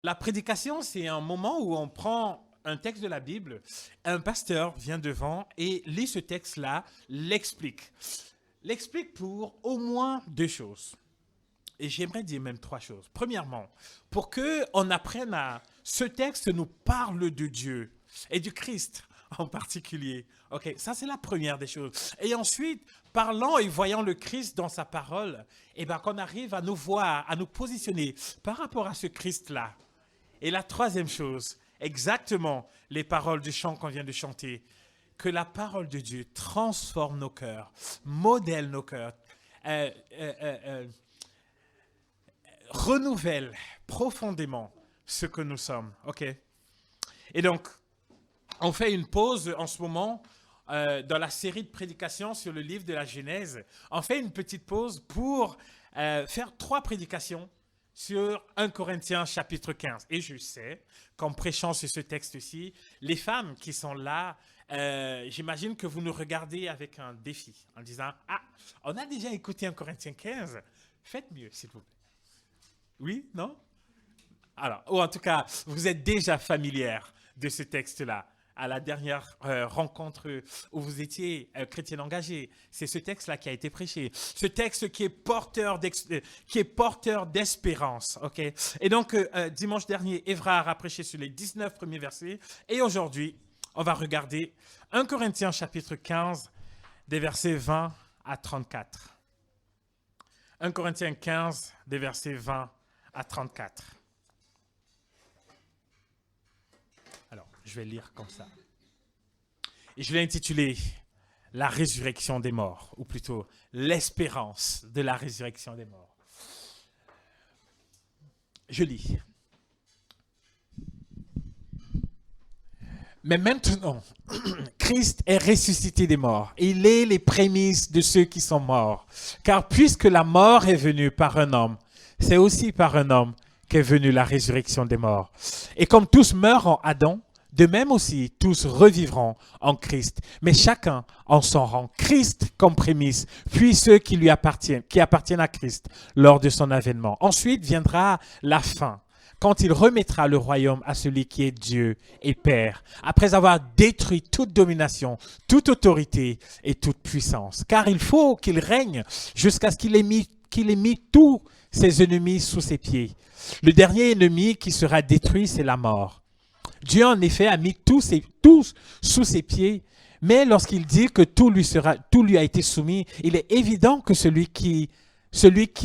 La prédication, c'est un moment où on prend un texte de la Bible, un pasteur vient devant et lit ce texte-là, l'explique. L'explique pour au moins deux choses. Et j'aimerais dire même trois choses. Premièrement, pour que on apprenne à... Ce texte nous parle de Dieu et du Christ en particulier. Ok, ça c'est la première des choses. Et ensuite, parlant et voyant le Christ dans sa parole, et ben qu'on arrive à nous voir, à nous positionner par rapport à ce Christ-là. Et la troisième chose, exactement les paroles du chant qu'on vient de chanter, que la parole de Dieu transforme nos cœurs, modèle nos cœurs, euh, euh, euh, euh, renouvelle profondément ce que nous sommes. OK? Et donc, on fait une pause en ce moment dans la série de prédications sur le livre de la Genèse. On fait une petite pause pour faire trois prédications sur 1 Corinthiens chapitre 15. Et je sais qu'en prêchant sur ce texte-ci, les femmes qui sont là, j'imagine que vous nous regardez avec un défi en disant « Ah, on a déjà écouté 1 Corinthiens 15, faites mieux s'il vous plaît. » Oui, non? Alors, ou en tout cas, vous êtes déjà familière de ce texte-là. À la dernière rencontre où vous étiez chrétien engagé, c'est ce texte-là qui a été prêché. Ce texte qui est porteur d'espérance. Ok. Et donc, dimanche dernier, Évrard a prêché sur les 19 premiers versets. Et aujourd'hui, on va regarder 1 Corinthiens chapitre 15, des versets 20 à 34. 1 Corinthiens 15, des versets 20 à 34. Alors, je vais lire comme ça. Et je l'ai intitulé La résurrection des morts, ou plutôt l'espérance de la résurrection des morts. Je lis. Mais maintenant, Christ est ressuscité des morts. Il est les prémices de ceux qui sont morts. Car puisque la mort est venue par un homme, c'est aussi par un homme qu'est venue la résurrection des morts. Et comme tous meurent en Adam, de même aussi tous revivront en Christ, mais chacun en son rang. Christ comme prémisse, puis ceux qui appartiennent à Christ lors de son avènement. Ensuite viendra la fin, quand il remettra le royaume à celui qui est Dieu et Père, après avoir détruit toute domination, toute autorité et toute puissance. Car il faut qu'il règne jusqu'à ce qu'il ait mis tous ses ennemis sous ses pieds. Le dernier ennemi qui sera détruit, c'est la mort. Dieu, en effet, a mis tous sous ses pieds, mais lorsqu'il dit que tout lui a été soumis, il est évident que celui qui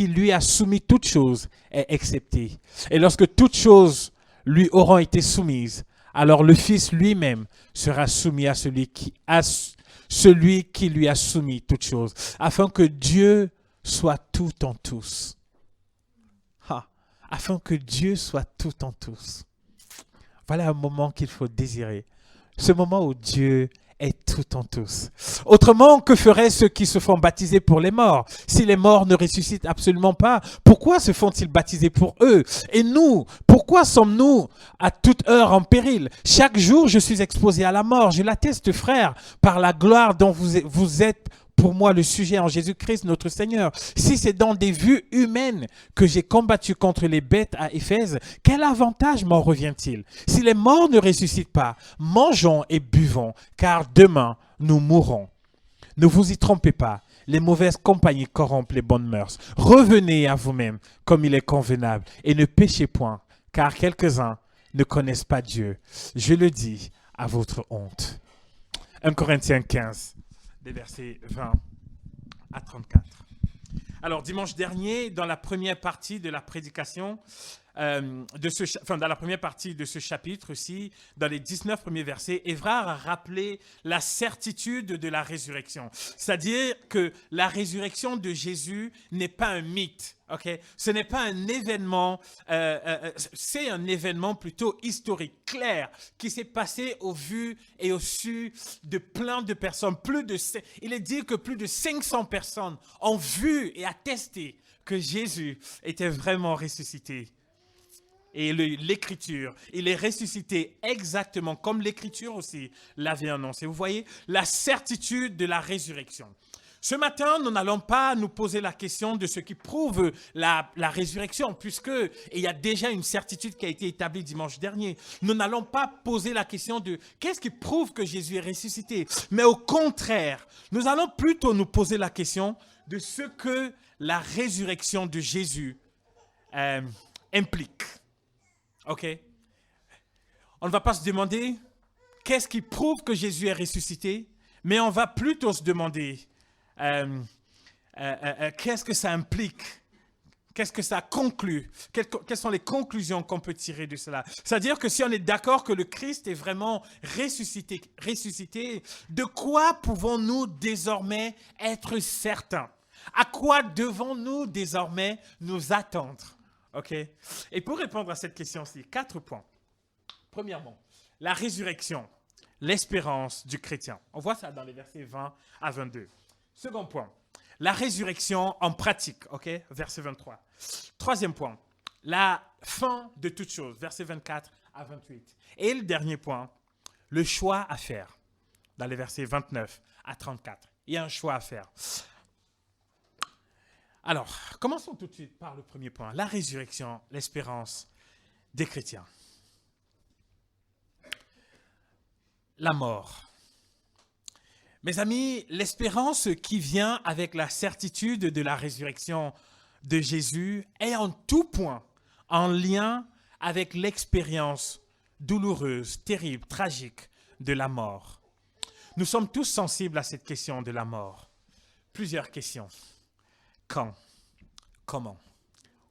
lui a soumis toutes choses est excepté. Et lorsque toutes choses lui auront été soumises, alors le Fils lui-même sera soumis à celui qui lui a soumis toutes choses, afin que Dieu soit tout en tous. Afin que Dieu soit tout en tous. Voilà un moment qu'il faut désirer. Ce moment où Dieu est tout en tous. Autrement, que feraient ceux qui se font baptiser pour les morts? Si les morts ne ressuscitent absolument pas, pourquoi se font-ils baptiser pour eux? Et nous, pourquoi sommes-nous à toute heure en péril? Chaque jour, je suis exposé à la mort. Je l'atteste, frère, par la gloire dont vous êtes pour moi le sujet en Jésus-Christ notre Seigneur. Si c'est dans des vues humaines que j'ai combattu contre les bêtes à Éphèse, quel avantage m'en revient-il? Si les morts ne ressuscitent pas, mangeons et buvons, car demain nous mourrons. Ne vous y trompez pas, les mauvaises compagnies corrompent les bonnes mœurs. Revenez à vous-même comme il est convenable et ne péchez point, car quelques-uns ne connaissent pas Dieu. Je le dis à votre honte. 1 Corinthiens 15. Des versets 20 à 34. Alors, dimanche dernier, dans la première partie de la prédication, dans la première partie de ce chapitre-ci, dans les 19 premiers versets, Évrard a rappelé la certitude de la résurrection. C'est-à-dire que la résurrection de Jésus n'est pas un mythe. Okay? Ce n'est pas un événement, c'est un événement plutôt historique, clair, qui s'est passé au vu et au su de plein de personnes. Il est dit que plus de 500 personnes ont vu et attesté que Jésus était vraiment ressuscité. Et l'Écriture, il est ressuscité exactement comme l'Écriture aussi l'avait annoncé. Vous voyez, la certitude de la résurrection. Ce matin, nous n'allons pas nous poser la question de ce qui prouve la résurrection, puisque il y a déjà une certitude qui a été établie dimanche dernier. Nous n'allons pas poser la question de qu'est-ce qui prouve que Jésus est ressuscité. Mais au contraire, nous allons plutôt nous poser la question de ce que la résurrection de Jésus implique. OK? On ne va pas se demander qu'est-ce qui prouve que Jésus est ressuscité, mais on va plutôt se demander qu'est-ce que ça implique? Qu'est-ce que ça conclut? Quelles sont les conclusions qu'on peut tirer de cela? C'est-à-dire que si on est d'accord que le Christ est vraiment ressuscité, de quoi pouvons-nous désormais être certains? À quoi devons-nous désormais nous attendre? OK? Et pour répondre à cette question-ci, 4 points. Premièrement, la résurrection, l'espérance du chrétien. On voit ça dans les versets 20 à 22. Second point, la résurrection en pratique, ok, verset 23. Troisième point, la fin de toute chose, verset 24 à 28. Et le dernier point, le choix à faire, dans les versets 29 à 34. Il y a un choix à faire. Alors, commençons tout de suite par le premier point, la résurrection, l'espérance des chrétiens. La mort. Mes amis, l'espérance qui vient avec la certitude de la résurrection de Jésus est en tout point en lien avec l'expérience douloureuse, terrible, tragique de la mort. Nous sommes tous sensibles à cette question de la mort. Plusieurs questions. Quand? Comment?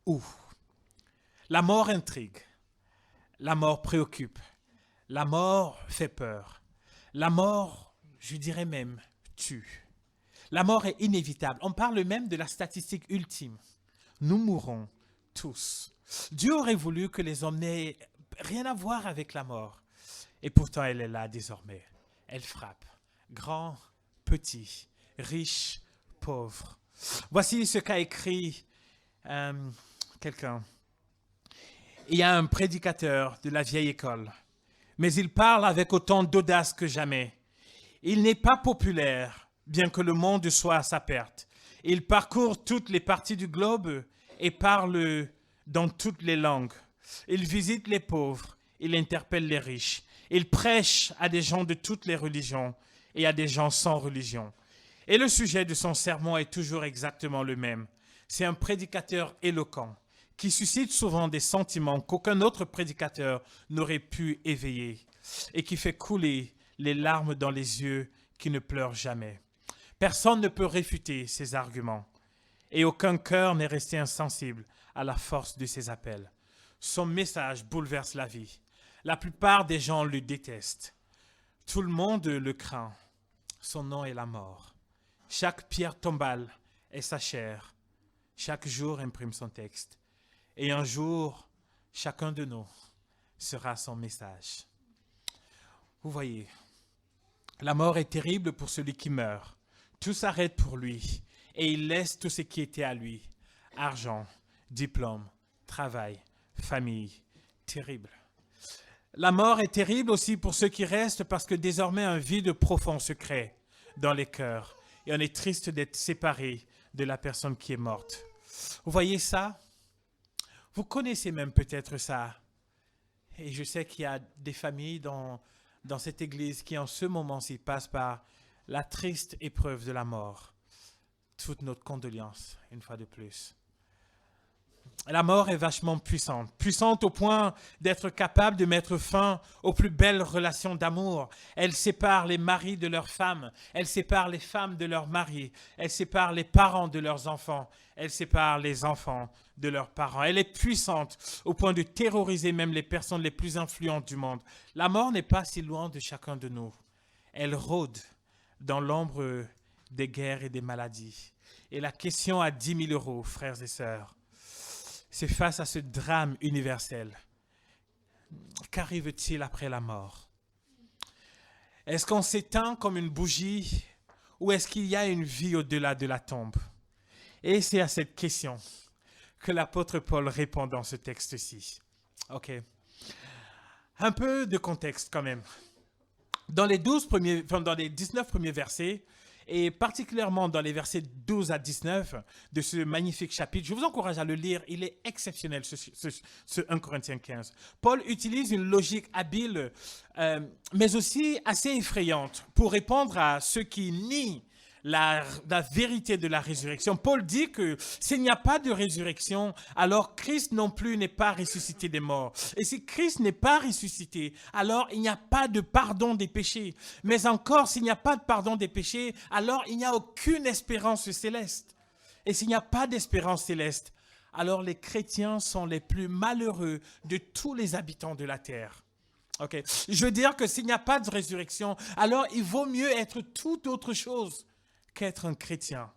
Où? La mort intrigue. La mort préoccupe. La mort fait peur. La mort, je dirais même, tue. La mort est inévitable. On parle même de la statistique ultime. Nous mourrons tous. Dieu aurait voulu que les hommes n'aient rien à voir avec la mort. Et pourtant, elle est là désormais. Elle frappe. Grand, petit, riche, pauvre. Voici ce qu'a écrit quelqu'un. Il y a un prédicateur de la vieille école, mais il parle avec autant d'audace que jamais. Il n'est pas populaire, bien que le monde soit à sa perte. Il parcourt toutes les parties du globe et parle dans toutes les langues. Il visite les pauvres, il interpelle les riches. Il prêche à des gens de toutes les religions et à des gens sans religion. Et le sujet de son sermon est toujours exactement le même. C'est un prédicateur éloquent qui suscite souvent des sentiments qu'aucun autre prédicateur n'aurait pu éveiller et qui fait couler les larmes dans les yeux qui ne pleurent jamais. Personne ne peut réfuter ses arguments et aucun cœur n'est resté insensible à la force de ses appels. Son message bouleverse la vie. La plupart des gens le détestent. Tout le monde le craint. Son nom est la mort. Chaque pierre tombale est sa chair. Chaque jour imprime son texte. Et un jour, chacun de nous sera son message. Vous voyez, la mort est terrible pour celui qui meurt. Tout s'arrête pour lui et il laisse tout ce qui était à lui. Argent, diplôme, travail, famille. Terrible. La mort est terrible aussi pour ceux qui restent parce que désormais un vide profond se crée dans les cœurs et on est triste d'être séparé de la personne qui est morte. Vous voyez ça? Vous connaissez même peut-être ça. Et je sais qu'il y a des familles dans cette église qui en ce moment-ci passent par la triste épreuve de la mort. Toute notre condoléance, une fois de plus. La mort est vachement puissante. Puissante au point d'être capable de mettre fin aux plus belles relations d'amour. Elle sépare les maris de leurs femmes. Elle sépare les femmes de leurs maris. Elle sépare les parents de leurs enfants. Elle sépare les enfants de leurs parents. Elle est puissante au point de terroriser même les personnes les plus influentes du monde. La mort n'est pas si loin de chacun de nous. Elle rôde dans l'ombre des guerres et des maladies. Et la question à 10 000 €, frères et sœurs, c'est face à ce drame universel. Qu'arrive-t-il après la mort? Est-ce qu'on s'éteint comme une bougie ou est-ce qu'il y a une vie au-delà de la tombe? Et c'est à cette question que l'apôtre Paul répond dans ce texte-ci. Ok. Un peu de contexte quand même. Dans les 19 premiers versets, et particulièrement dans les versets 12 à 19 de ce magnifique chapitre. Je vous encourage à le lire, il est exceptionnel ce 1 Corinthiens 15. Paul utilise une logique habile, mais aussi assez effrayante pour répondre à ceux qui nient la vérité de la résurrection. Paul dit que s'il n'y a pas de résurrection, alors Christ non plus n'est pas ressuscité des morts. Et si Christ n'est pas ressuscité, alors il n'y a pas de pardon des péchés. Mais encore, s'il n'y a pas de pardon des péchés, alors il n'y a aucune espérance céleste. Et s'il n'y a pas d'espérance céleste, alors les chrétiens sont les plus malheureux de tous les habitants de la terre. Okay. Je veux dire que s'il n'y a pas de résurrection, alors il vaut mieux être toute autre chose qu'être un chrétien.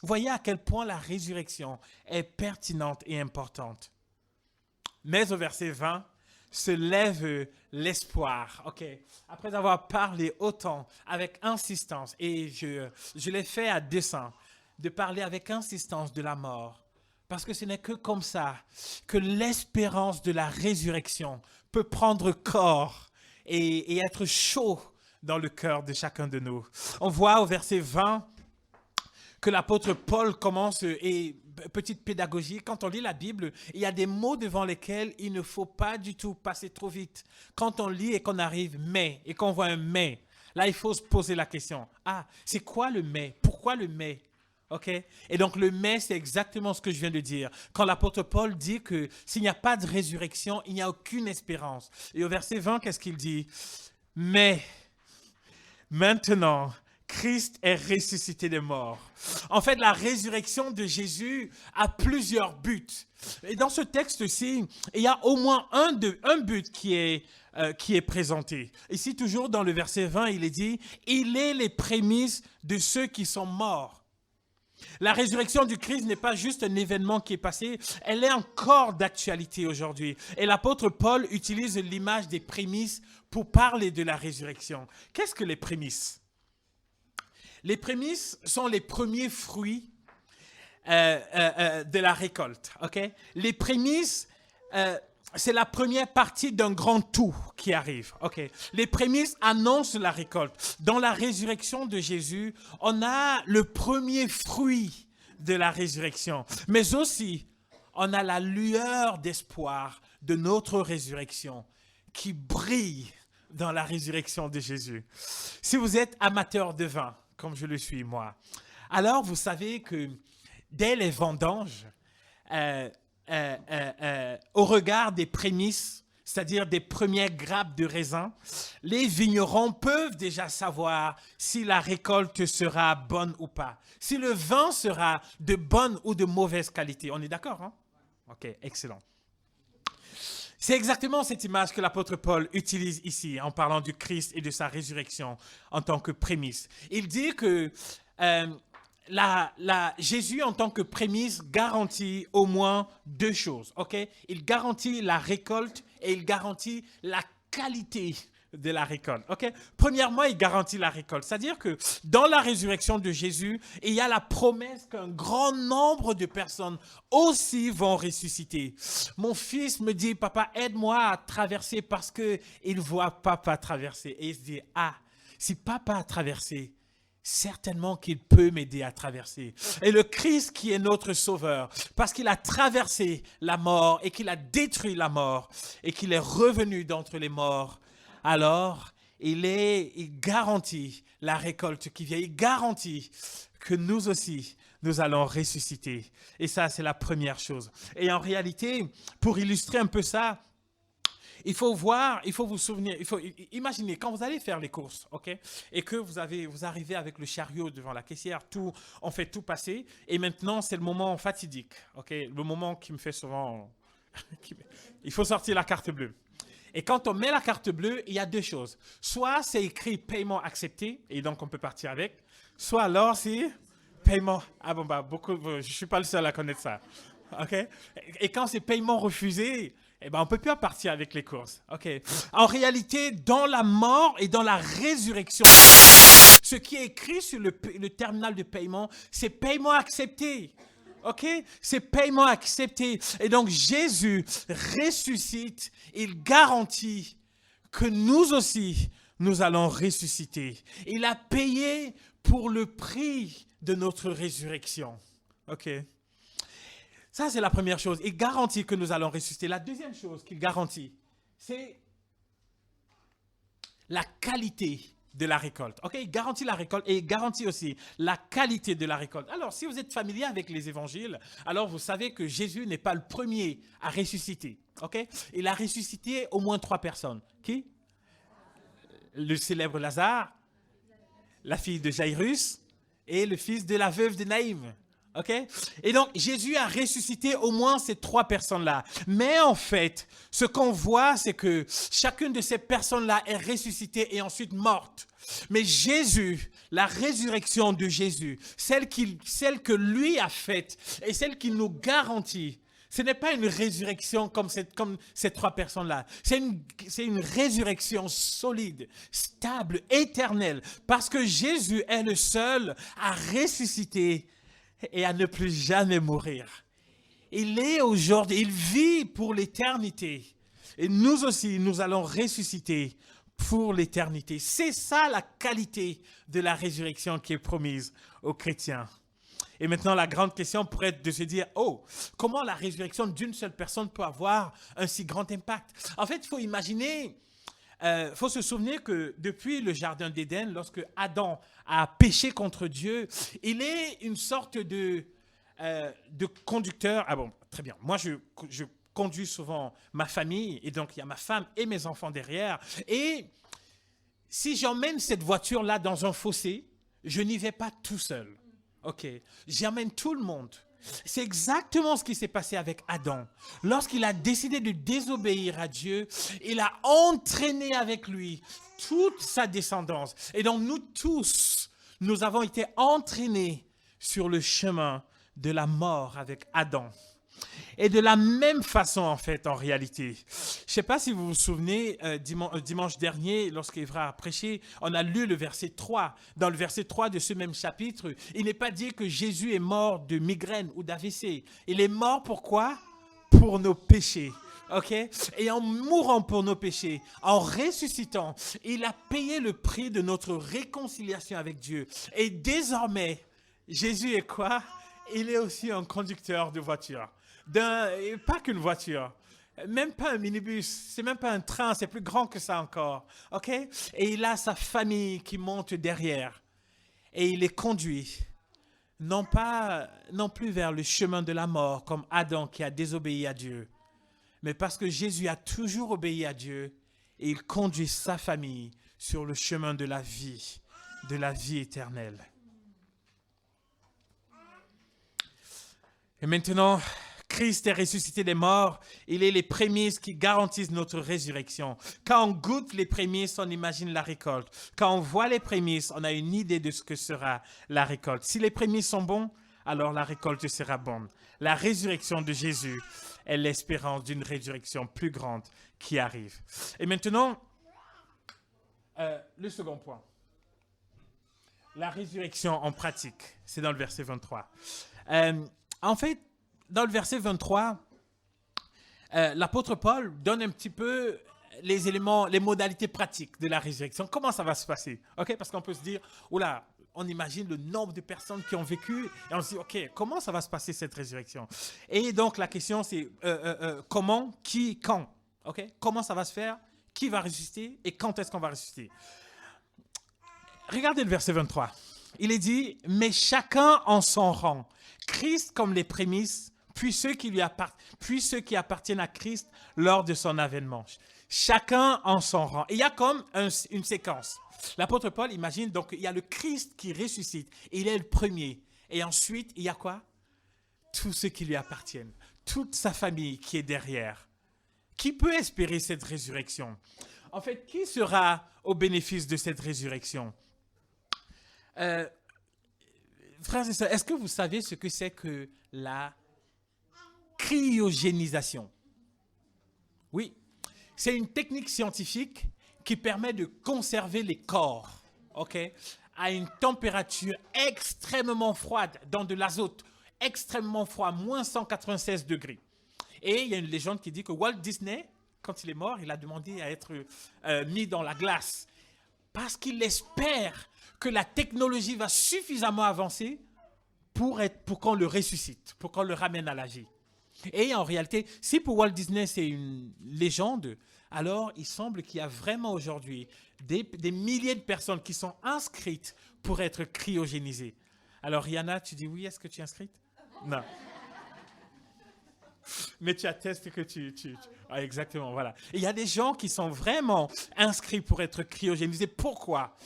Voyez à quel point la résurrection est pertinente et importante. Mais au verset 20, se lève l'espoir. Ok. Après avoir parlé autant avec insistance, et je l'ai fait à dessein, de parler avec insistance de la mort, parce que ce n'est que comme ça que l'espérance de la résurrection peut prendre corps et être chaud dans le cœur de chacun de nous. On voit au verset 20 que l'apôtre Paul commence, et petite pédagogie, quand on lit la Bible, il y a des mots devant lesquels il ne faut pas du tout passer trop vite. Quand on lit et qu'on arrive mais, et qu'on voit un mais, là il faut se poser la question, c'est quoi le mais? Pourquoi le mais? Ok? Et donc le mais, c'est exactement ce que je viens de dire. Quand l'apôtre Paul dit que s'il n'y a pas de résurrection, il n'y a aucune espérance. Et au verset 20, qu'est-ce qu'il dit? Mais maintenant, Christ est ressuscité des morts. En fait, la résurrection de Jésus a plusieurs buts. Et dans ce texte-ci, il y a au moins un but qui est présenté. Ici, toujours dans le verset 20, il est dit « Il est les prémices de ceux qui sont morts ». La résurrection du Christ n'est pas juste un événement qui est passé, elle est encore d'actualité aujourd'hui. Et l'apôtre Paul utilise l'image des prémices pour parler de la résurrection. Qu'est-ce que les prémices? Les prémices sont les premiers fruits de la récolte. Okay? Les prémices, c'est la première partie d'un grand tout qui arrive. Okay? Les prémices annoncent la récolte. Dans la résurrection de Jésus, on a le premier fruit de la résurrection, mais aussi on a la lueur d'espoir de notre résurrection qui brille dans la résurrection de Jésus. Si vous êtes amateur de vin, comme je le suis moi, alors vous savez que dès les vendanges, au regard des prémices, c'est-à-dire des premières grappes de raisin, les vignerons peuvent déjà savoir si la récolte sera bonne ou pas, si le vin sera de bonne ou de mauvaise qualité. On est d'accord, hein? Ok, excellent. C'est exactement cette image que l'apôtre Paul utilise ici en parlant du Christ et de sa résurrection en tant que prémisse. Il dit que Jésus en tant que prémisse garantit au moins deux choses. Okay? Il garantit la récolte et il garantit la qualité de la récolte. Okay? Premièrement, il garantit la récolte. C'est-à-dire que dans la résurrection de Jésus, il y a la promesse qu'un grand nombre de personnes aussi vont ressusciter. Mon fils me dit, papa, aide-moi à traverser parce qu'il voit papa traverser. Et il se dit, si papa a traversé, certainement qu'il peut m'aider à traverser. Et le Christ qui est notre sauveur, parce qu'il a traversé la mort et qu'il a détruit la mort et qu'il est revenu d'entre les morts, alors il garantit la récolte qui vient. Il garantit que nous aussi, nous allons ressusciter. Et ça, c'est la première chose. Et en réalité, pour illustrer un peu ça, il faut vous souvenir, il faut imaginer quand vous allez faire les courses, ok, et que vous arrivez avec le chariot devant la caissière, on fait tout passer, et maintenant c'est le moment fatidique, ok, le moment qui me fait souvent, il faut sortir la carte bleue. Et quand on met la carte bleue, il y a deux choses. Soit c'est écrit paiement accepté, et donc on peut partir avec, soit alors c'est paiement. Je suis pas le seul à connaître ça, ok. Et quand c'est paiement refusé, on ne peut plus partir avec les courses. Okay. En réalité, dans la mort et dans la résurrection, ce qui est écrit sur le terminal de paiement, c'est paiement accepté. Ok? C'est paiement accepté. Et donc, Jésus ressuscite, il garantit que nous aussi, nous allons ressusciter. Il a payé pour le prix de notre résurrection. OK? Ça, c'est la première chose. Il garantit que nous allons ressusciter. La deuxième chose qu'il garantit, c'est la qualité de la récolte. OK? Il garantit la récolte et il garantit aussi la qualité de la récolte. Alors, si vous êtes familier avec les évangiles, alors vous savez que Jésus n'est pas le premier à ressusciter. OK? Il a ressuscité au moins 3 personnes. Qui? Le célèbre Lazare, la fille de Jairus et le fils de la veuve de Naïm. OK? Et donc, Jésus a ressuscité au moins ces 3 personnes-là. Mais en fait, ce qu'on voit, c'est que chacune de ces personnes-là est ressuscitée et ensuite morte. Mais Jésus, la résurrection de Jésus, celle que lui a faite et celle qu'il nous garantit, ce n'est pas une résurrection comme ces 3 personnes-là. C'est une résurrection solide, stable, éternelle. Parce que Jésus est le seul à ressusciter et à ne plus jamais mourir. Il est aujourd'hui, il vit pour l'éternité. Et nous aussi, nous allons ressusciter pour l'éternité. C'est ça la qualité de la résurrection qui est promise aux chrétiens. Et maintenant, la grande question pourrait être de se dire, comment la résurrection d'une seule personne peut avoir un si grand impact? En fait, il faut imaginer, faut se souvenir que depuis le jardin d'Éden, lorsque Adam a péché contre Dieu, il est une sorte de conducteur. Ah bon, très bien. Moi, je conduis souvent ma famille et donc il y a ma femme et mes enfants derrière. Et si j'emmène cette voiture-là dans un fossé, je n'y vais pas tout seul. OK, j'emmène tout le monde. C'est exactement ce qui s'est passé avec Adam. Lorsqu'il a décidé de désobéir à Dieu, il a entraîné avec lui toute sa descendance. Et donc nous tous, nous avons été entraînés sur le chemin de la mort avec Adam. Et de la même façon, en fait, en réalité. Je ne sais pas si vous vous souvenez, dimanche dernier, lorsqu'Evra a prêché, on a lu le verset 3. Dans le verset 3 de ce même chapitre, il n'est pas dit que Jésus est mort de migraine ou d'AVC. Il est mort pourquoi? Pour nos péchés. OK? Et en mourant pour nos péchés, en ressuscitant, il a payé le prix de notre réconciliation avec Dieu. Et désormais, Jésus est quoi? Il est aussi un conducteur de voiture. Pas qu'une voiture, même pas un minibus, c'est même pas un train, c'est plus grand que ça encore. OK? Et il a sa famille qui monte derrière. Et il est conduit, non plus vers le chemin de la mort, comme Adam qui a désobéi à Dieu, mais parce que Jésus a toujours obéi à Dieu, et il conduit sa famille sur le chemin de la vie éternelle. Et maintenant, Christ est ressuscité des morts. Il est les prémices qui garantissent notre résurrection. Quand on goûte les prémices, on imagine la récolte. Quand on voit les prémices, on a une idée de ce que sera la récolte. Si les prémices sont bons, alors la récolte sera bonne. La résurrection de Jésus est l'espérance d'une résurrection plus grande qui arrive. Et maintenant, le second point. La résurrection en pratique. C'est dans le verset 23. En fait, dans le verset 23, l'apôtre Paul donne un petit peu les éléments, les modalités pratiques de la résurrection. Comment ça va se passer? Okay? Parce qu'on peut se dire, oula, on imagine le nombre de personnes qui ont vécu et on se dit, OK, comment ça va se passer cette résurrection? Et donc, la question, c'est comment, qui, quand? Okay? Comment ça va se faire? Qui va ressusciter? Et quand est-ce qu'on va ressusciter? Regardez le verset 23. Il est dit, mais chacun en son rang. Christ comme les prémices, puis ceux qui appartiennent à Christ lors de son avènement. Chacun en son rang. Et il y a comme une séquence. L'apôtre Paul imagine, donc il y a le Christ qui ressuscite. Il est le premier. Et ensuite, il y a quoi? Tous ceux qui lui appartiennent. Toute sa famille qui est derrière. Qui peut espérer cette résurrection? En fait, qui sera au bénéfice de cette résurrection? Frères et sœurs, est-ce que vous savez ce que c'est que la cryogénisation? Oui, c'est une technique scientifique qui permet de conserver les corps, OK, à une température extrêmement froide, dans de l'azote extrêmement froid, moins 196 degrés. Et il y a une légende qui dit que Walt Disney, quand il est mort, il a demandé à être mis dans la glace parce qu'il espère que la technologie va suffisamment avancer pour qu'on le ressuscite, pour qu'on le ramène à la vie. Et en réalité, si pour Walt Disney c'est une légende, alors il semble qu'il y a vraiment aujourd'hui des milliers de personnes qui sont inscrites pour être cryogénisées. Alors Rihanna, tu dis oui, est-ce que tu es inscrite? Non. Mais tu attestes que Ah, exactement, voilà. Et il y a des gens qui sont vraiment inscrits pour être cryogénisés. Pourquoi?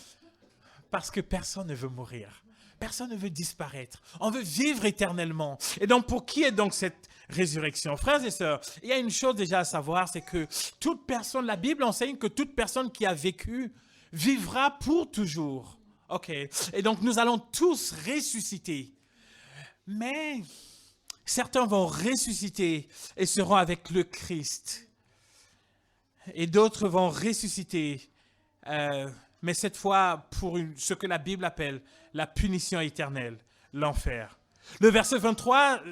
Parce que personne ne veut mourir. Personne ne veut disparaître. On veut vivre éternellement. Et donc, pour qui est donc cette résurrection? Frères et sœurs, il y a une chose déjà à savoir, c'est que toute personne, la Bible enseigne que toute personne qui a vécu vivra pour toujours. OK? Et donc, nous allons tous ressusciter. Mais certains vont ressusciter et seront avec le Christ. Et d'autres vont ressusciter, mais cette fois pour ce que la Bible appelle la punition éternelle, l'enfer. Le verset 23,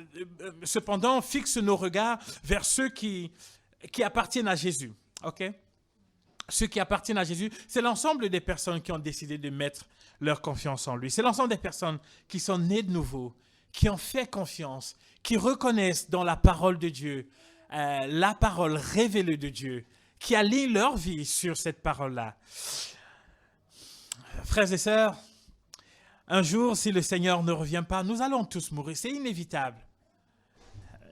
cependant, fixe nos regards vers ceux qui appartiennent à Jésus. OK? Ceux qui appartiennent à Jésus, c'est l'ensemble des personnes qui ont décidé de mettre leur confiance en lui. C'est l'ensemble des personnes qui sont nées de nouveau, qui ont fait confiance, qui reconnaissent dans la parole de Dieu, la parole révélée de Dieu, qui alignent leur vie sur cette parole-là. Frères et sœurs, un jour, si le Seigneur ne revient pas, nous allons tous mourir, c'est inévitable.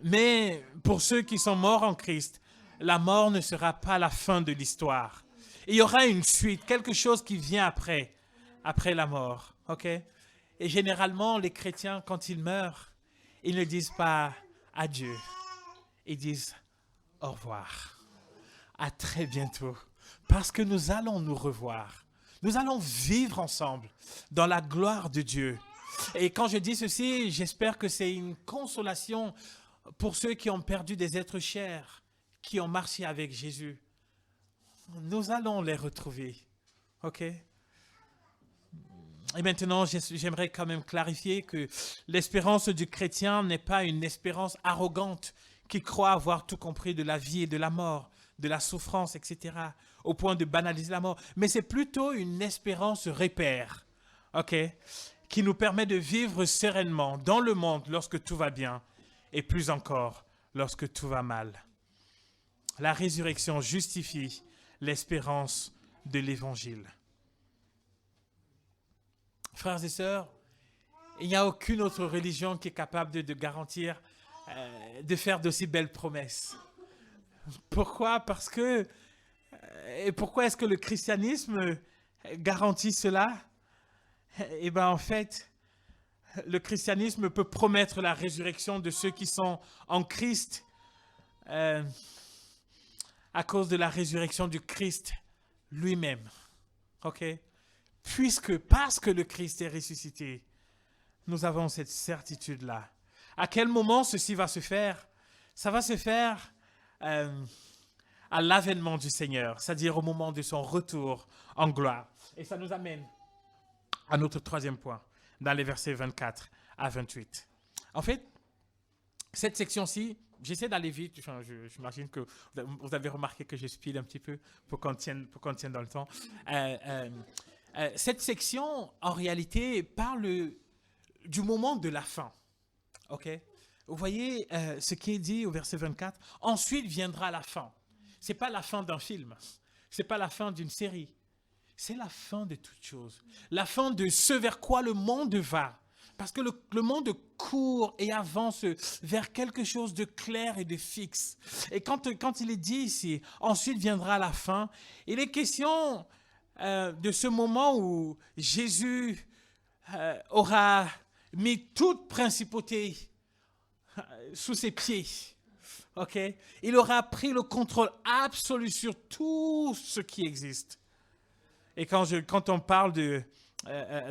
Mais pour ceux qui sont morts en Christ, la mort ne sera pas la fin de l'histoire. Il y aura une suite, quelque chose qui vient après la mort. OK? Et généralement, les chrétiens, quand ils meurent, ils ne disent pas adieu. Ils disent au revoir. À très bientôt. Parce que nous allons nous revoir. Nous allons vivre ensemble dans la gloire de Dieu. Et quand je dis ceci, j'espère que c'est une consolation pour ceux qui ont perdu des êtres chers, qui ont marché avec Jésus. Nous allons les retrouver. OK? Et maintenant, j'aimerais quand même clarifier que l'espérance du chrétien n'est pas une espérance arrogante qui croit avoir tout compris de la vie et de la mort, de la souffrance, etc., au point de banaliser la mort. Mais c'est plutôt une espérance repère, OK, qui nous permet de vivre sereinement dans le monde lorsque tout va bien et plus encore lorsque tout va mal. La résurrection justifie l'espérance de l'Évangile. Frères et sœurs, il n'y a aucune autre religion qui est capable de garantir, de faire d'aussi belles promesses. Pourquoi? Parce que, et pourquoi est-ce que le christianisme garantit cela? Eh bien, en fait, le christianisme peut promettre la résurrection de ceux qui sont en Christ à cause de la résurrection du Christ lui-même. OK? Parce que le Christ est ressuscité, nous avons cette certitude-là. À quel moment ceci va se faire? Ça va se faire à l'avènement du Seigneur, c'est-à-dire au moment de son retour en gloire. Et ça nous amène à notre troisième point, dans les versets 24 à 28. En fait, cette section-ci, j'essaie d'aller vite, enfin, j'imagine que vous avez remarqué que je speed un petit peu pour qu'on tienne dans le temps. Cette section, en réalité, parle du moment de la fin. OK? Vous voyez ce qui est dit au verset 24. Ensuite viendra la fin. Ce n'est pas la fin d'un film. Ce n'est pas la fin d'une série. C'est la fin de toute chose. La fin de ce vers quoi le monde va. Parce que le monde court et avance vers quelque chose de clair et de fixe. Et quand il est dit ici, ensuite viendra la fin, il est question de ce moment où Jésus aura mis toute principauté sous ses pieds. OK? Il aura pris le contrôle absolu sur tout ce qui existe. Et quand on parle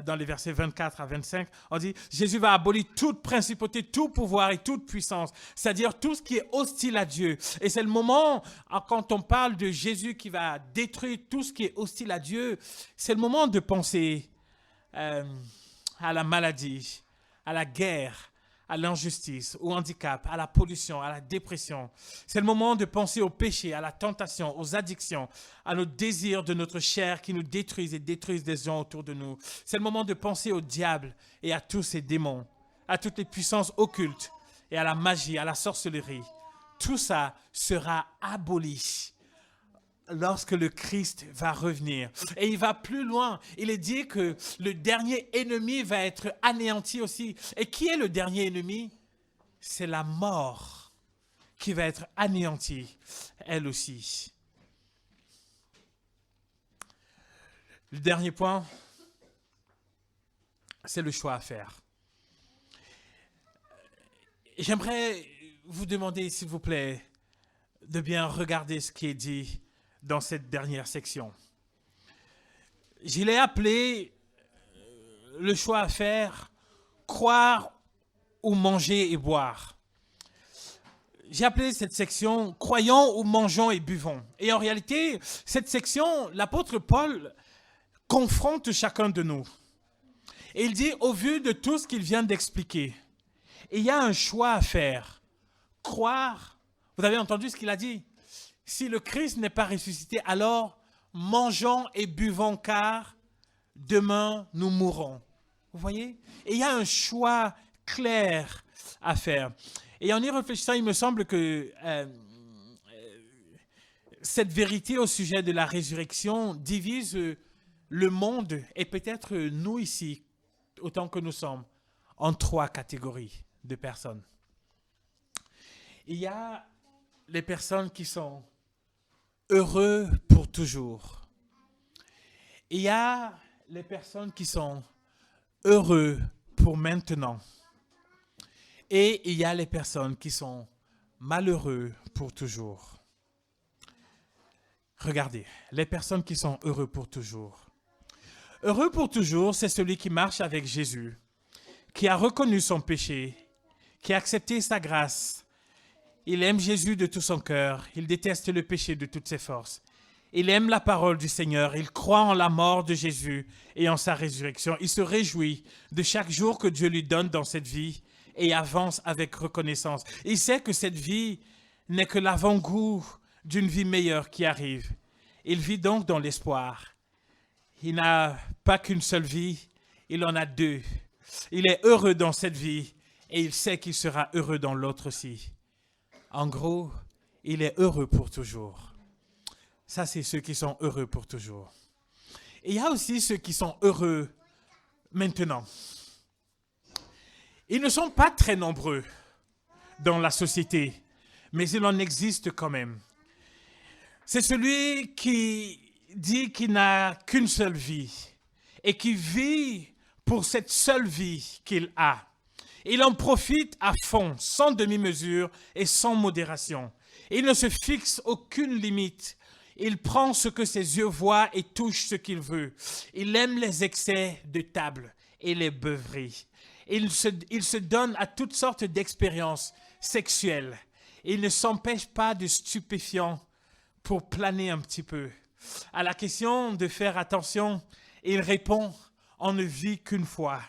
dans les versets 24 à 25, on dit Jésus va abolir toute principauté, tout pouvoir et toute puissance, c'est-à-dire tout ce qui est hostile à Dieu. Et c'est le moment, quand on parle de Jésus qui va détruire tout ce qui est hostile à Dieu, c'est le moment de penser à la maladie, à la guerre, à l'injustice, au handicap, à la pollution, à la dépression. C'est le moment de penser au péché, à la tentation, aux addictions, à nos désirs de notre chair qui nous détruisent et détruisent des gens autour de nous. C'est le moment de penser au diable et à tous ses démons, à toutes les puissances occultes et à la magie, à la sorcellerie. Tout ça sera aboli lorsque le Christ va revenir. Et il va plus loin. Il est dit que le dernier ennemi va être anéanti aussi. Et qui est le dernier ennemi? C'est la mort qui va être anéantie, elle aussi. Le dernier point, c'est le choix à faire. J'aimerais vous demander, s'il vous plaît, de bien regarder ce qui est dit dans cette dernière section. Je l'ai appelé le choix à faire, croire ou manger et boire. J'ai appelé cette section croyons ou mangeons et buvons. Et en réalité, cette section, l'apôtre Paul confronte chacun de nous. Et il dit, au vu de tout ce qu'il vient d'expliquer, il y a un choix à faire. Croire, vous avez entendu ce qu'il a dit? Si le Christ n'est pas ressuscité, alors mangeons et buvons car demain nous mourrons. Vous voyez? Et il y a un choix clair à faire. Et en y réfléchissant, il me semble que cette vérité au sujet de la résurrection divise le monde et peut-être nous ici, autant que nous sommes, en 3 catégories de personnes. Il y a les personnes qui sont heureux pour toujours. Il y a les personnes qui sont heureux pour maintenant. Et il y a les personnes qui sont malheureux pour toujours. Regardez, les personnes qui sont heureux pour toujours. Heureux pour toujours, c'est celui qui marche avec Jésus, qui a reconnu son péché, qui a accepté sa grâce. Il aime Jésus de tout son cœur. Il déteste le péché de toutes ses forces. Il aime la parole du Seigneur. Il croit en la mort de Jésus et en sa résurrection. Il se réjouit de chaque jour que Dieu lui donne dans cette vie et avance avec reconnaissance. Il sait que cette vie n'est que l'avant-goût d'une vie meilleure qui arrive. Il vit donc dans l'espoir. Il n'a pas qu'une seule vie, il en a 2. Il est heureux dans cette vie et il sait qu'il sera heureux dans l'autre aussi. En gros, il est heureux pour toujours. Ça, c'est ceux qui sont heureux pour toujours. Et il y a aussi ceux qui sont heureux maintenant. Ils ne sont pas très nombreux dans la société, mais il en existe quand même. C'est celui qui dit qu'il n'a qu'une seule vie et qui vit pour cette seule vie qu'il a. Il en profite à fond, sans demi-mesure et sans modération. Il ne se fixe aucune limite. Il prend ce que ses yeux voient et touche ce qu'il veut. Il aime les excès de table et les beuveries. Il se donne à toutes sortes d'expériences sexuelles. Il ne s'empêche pas de stupéfiants pour planer un petit peu. À la question de faire attention, il répond « On ne vit qu'une fois ».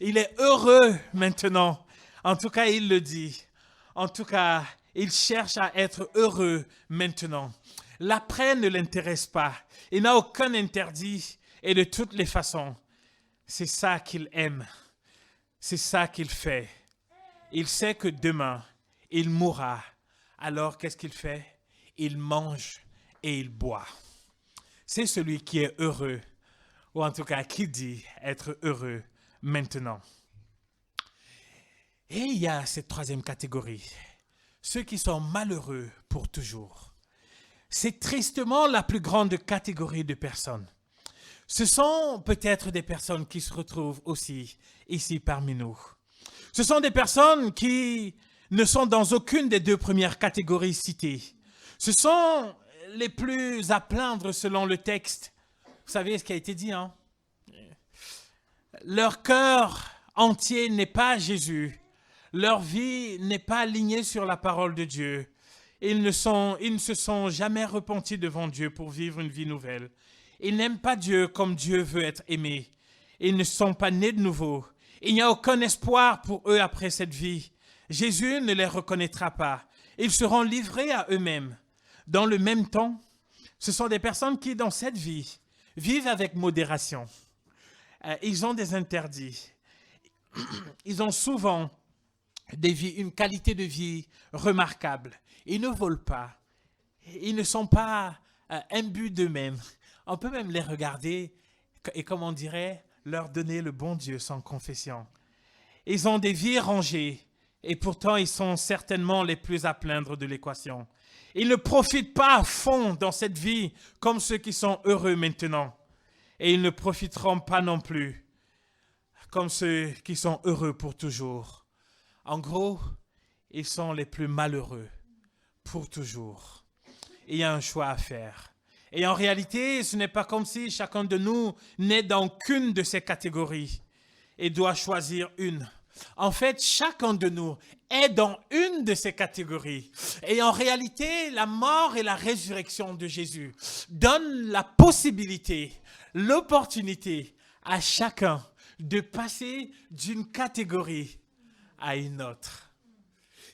Il est heureux maintenant. En tout cas, il le dit. En tout cas, il cherche à être heureux maintenant. L'après ne l'intéresse pas. Il n'a aucun interdit et de toutes les façons. C'est ça qu'il aime. C'est ça qu'il fait. Il sait que demain, il mourra. Alors, qu'est-ce qu'il fait? Il mange et il boit. C'est celui qui est heureux, ou en tout cas qui dit être heureux maintenant. Et il y a cette 3e catégorie, ceux qui sont malheureux pour toujours. C'est tristement la plus grande catégorie de personnes. Ce sont peut-être des personnes qui se retrouvent aussi ici parmi nous. Ce sont des personnes qui ne sont dans aucune des 2 premières catégories citées. Ce sont les plus à plaindre selon le texte. Vous savez ce qui a été dit, hein? Leur cœur entier n'est pas à Jésus. Leur vie n'est pas alignée sur la parole de Dieu. Ils ne se sont jamais repentis devant Dieu pour vivre une vie nouvelle. Ils n'aiment pas Dieu comme Dieu veut être aimé. Ils ne sont pas nés de nouveau. Il n'y a aucun espoir pour eux après cette vie. Jésus ne les reconnaîtra pas. Ils seront livrés à eux-mêmes. Dans le même temps, ce sont des personnes qui, dans cette vie, vivent avec modération. Ils ont des interdits. Ils ont souvent une qualité de vie remarquable. Ils ne volent pas. Ils ne sont pas imbus d'eux-mêmes. On peut même les regarder et, comme on dirait, leur donner le bon Dieu sans confession. Ils ont des vies rangées et pourtant ils sont certainement les plus à plaindre de l'équation. Ils ne profitent pas à fond dans cette vie comme ceux qui sont heureux maintenant. Et ils ne profiteront pas non plus comme ceux qui sont heureux pour toujours. En gros, ils sont les plus malheureux pour toujours. Il y a un choix à faire. Et en réalité, ce n'est pas comme si chacun de nous n'est dans qu'une de ces catégories et doit choisir une. En fait, chacun de nous est dans une de ces catégories. Et en réalité, la mort et la résurrection de Jésus donnent la possibilité, l'opportunité à chacun de passer d'une catégorie à une autre.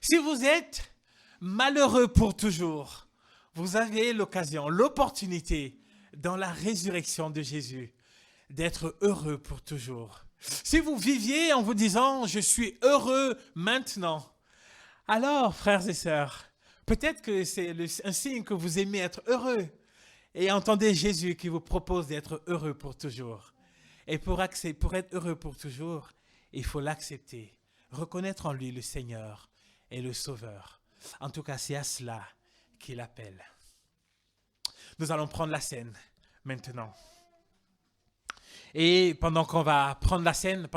Si vous êtes malheureux pour toujours, vous avez l'occasion, l'opportunité, dans la résurrection de Jésus, d'être heureux pour toujours. Si vous viviez en vous disant « je suis heureux maintenant », alors, frères et sœurs, peut-être que c'est un signe que vous aimez être heureux. Et entendez Jésus qui vous propose d'être heureux pour toujours. Et pour être heureux pour toujours, il faut l'accepter, reconnaître en lui le Seigneur et le Sauveur. En tout cas, c'est à cela qu'il appelle. Nous allons prendre la scène maintenant. Et pendant qu'on va prendre la scène,